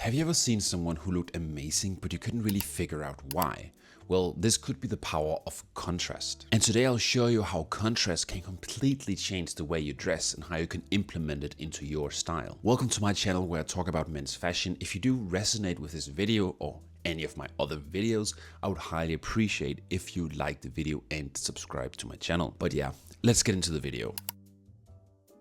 Have you ever seen someone who looked amazing but you couldn't really figure out why? Well, this could be the power of contrast. And today I'll show you how contrast can completely change the way you dress and how you can implement it into your style. Welcome to my channel where I talk about men's fashion. If you do resonate with this video or any of my other videos, I would highly appreciate if you like the video and subscribe to my channel. But yeah, let's get into the video.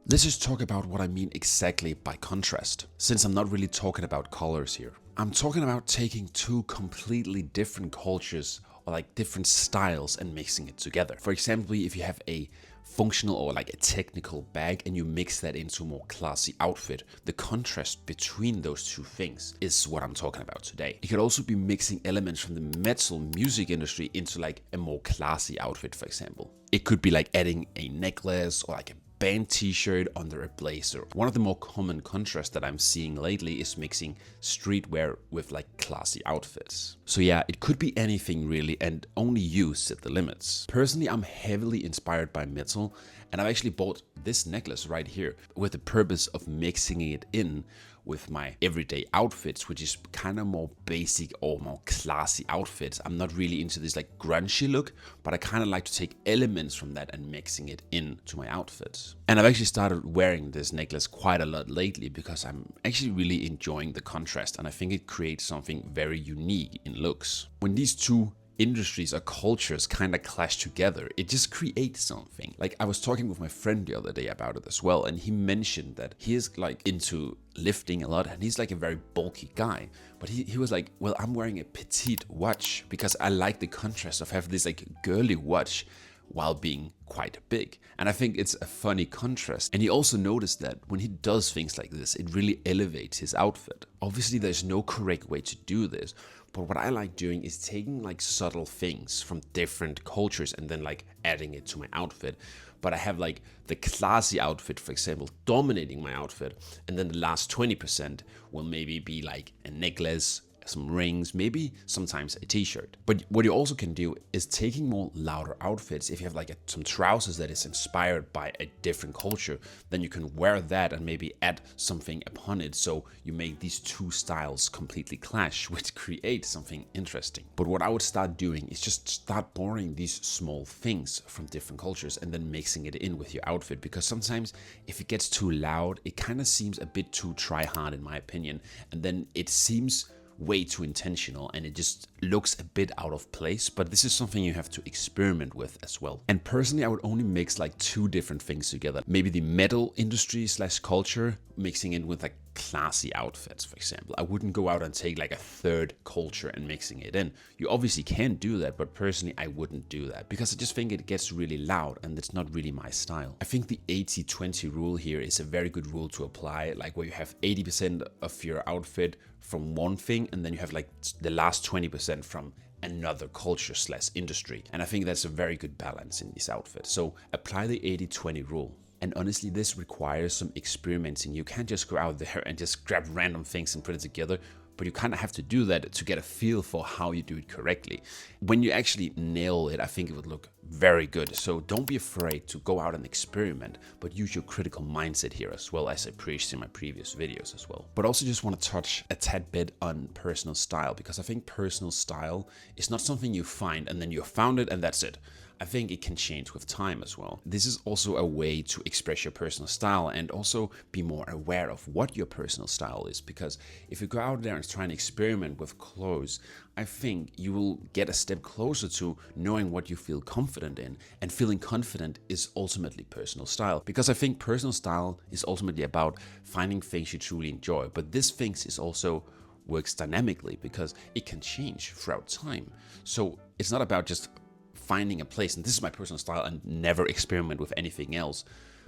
Let's just talk about what I mean exactly by contrast, since I'm not really talking about colors here. I'm talking about taking two completely different cultures or like different styles and mixing it together. For example, if you have a functional or like a technical bag and you mix that into a more classy outfit, the contrast between those two things is what I'm talking about today. You could also be mixing elements from the metal music industry into like a more classy outfit, for example. It could be like adding a necklace or like a band t-shirt under a blazer. One of the more common contrasts that I'm seeing lately is mixing streetwear with like classy outfits. So yeah, it could be anything really, and only you set the limits. Personally, I'm heavily inspired by metal, and I've actually bought this necklace right here with the purpose of mixing it in with my everyday outfits, which is kind of more basic or more classy outfits. I'm not really into this like grungy look, but I kind of like to take elements from that and mixing it into my outfits. And I've actually started wearing this necklace quite a lot lately because I'm actually really enjoying the contrast, and I think it creates something very unique in looks. When these two industries or cultures kind of clash together, it just creates something. Like, I was talking with my friend the other day about it as well, and he mentioned that he is like into lifting a lot and he's like a very bulky guy, but he was like, well, I'm wearing a petite watch because I like the contrast of having this like girly watch while being quite big. And I think it's a funny contrast. And he also noticed that when he does things like this, it really elevates his outfit. Obviously, there's no correct way to do this, but what I like doing is taking like subtle things from different cultures and then like adding it to my outfit. But I have like the classy outfit, for example, dominating my outfit, and then the last 20% will maybe be like a necklace, some rings, maybe sometimes a t-shirt. But what you also can do is taking more louder outfits. If you have like some trousers that is inspired by a different culture, then you can wear that and maybe add something upon it, so you make these two styles completely clash, which creates something interesting. But what I would start doing is just start borrowing these small things from different cultures and then mixing it in with your outfit, because sometimes if it gets too loud, it kind of seems a bit too try hard in my opinion, and then it seems way too intentional and it just looks a bit out of place. But this is something you have to experiment with as well. And personally, I would only mix like two different things together. Maybe the metal industry / culture, mixing it with like classy outfits, for example. I wouldn't go out and take like a third culture and mixing it in. You obviously can do that, but personally I wouldn't do that because I just think it gets really loud and it's not really my style. I think the 80-20 rule here is a very good rule to apply, like where you have 80% of your outfit from one thing and then you have like the last 20% from another culture / industry. And I think that's a very good balance in this outfit. So apply the 80-20 rule. And honestly, this requires some experimenting. You can't just go out there and just grab random things and put it together, but you kind of have to do that to get a feel for how you do it correctly. When you actually nail it, I think it would look very good. So don't be afraid to go out and experiment, but use your critical mindset here as well, as I preached in my previous videos as well. But also just want to touch a tad bit on personal style, because I think personal style is not something you find and then you found it and that's it. I think it can change with time as well. This is also a way to express your personal style and also be more aware of what your personal style is, because if you go out there and try and experiment with clothes, I think you will get a step closer to knowing what you feel confident in, and feeling confident is ultimately personal style, because I think personal style is ultimately about finding things you truly enjoy, but this things is also works dynamically because it can change throughout time. So it's not about just finding a place and this is my personal style and never experiment with anything else,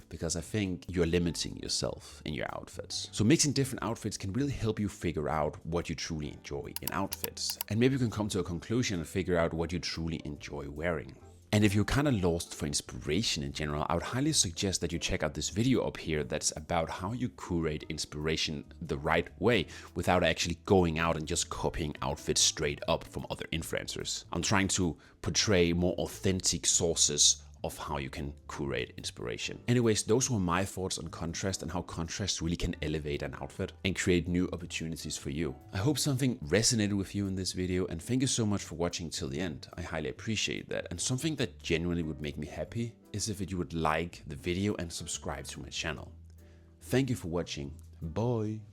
because I think you're limiting yourself in your outfits. So mixing different outfits can really help you figure out what you truly enjoy in outfits, and maybe you can come to a conclusion and figure out what you truly enjoy wearing. And if you're kind of lost for inspiration in general, I would highly suggest that you check out this video up here that's about how you curate inspiration the right way without actually going out and just copying outfits straight up from other influencers. I'm trying to portray more authentic sources of how you can curate inspiration. Anyways, those were my thoughts on contrast and how contrast really can elevate an outfit and create new opportunities for you. I hope something resonated with you in this video, and thank you so much for watching till the end. I highly appreciate that. And something that genuinely would make me happy is if you would like the video and subscribe to my channel. Thank you for watching. Bye.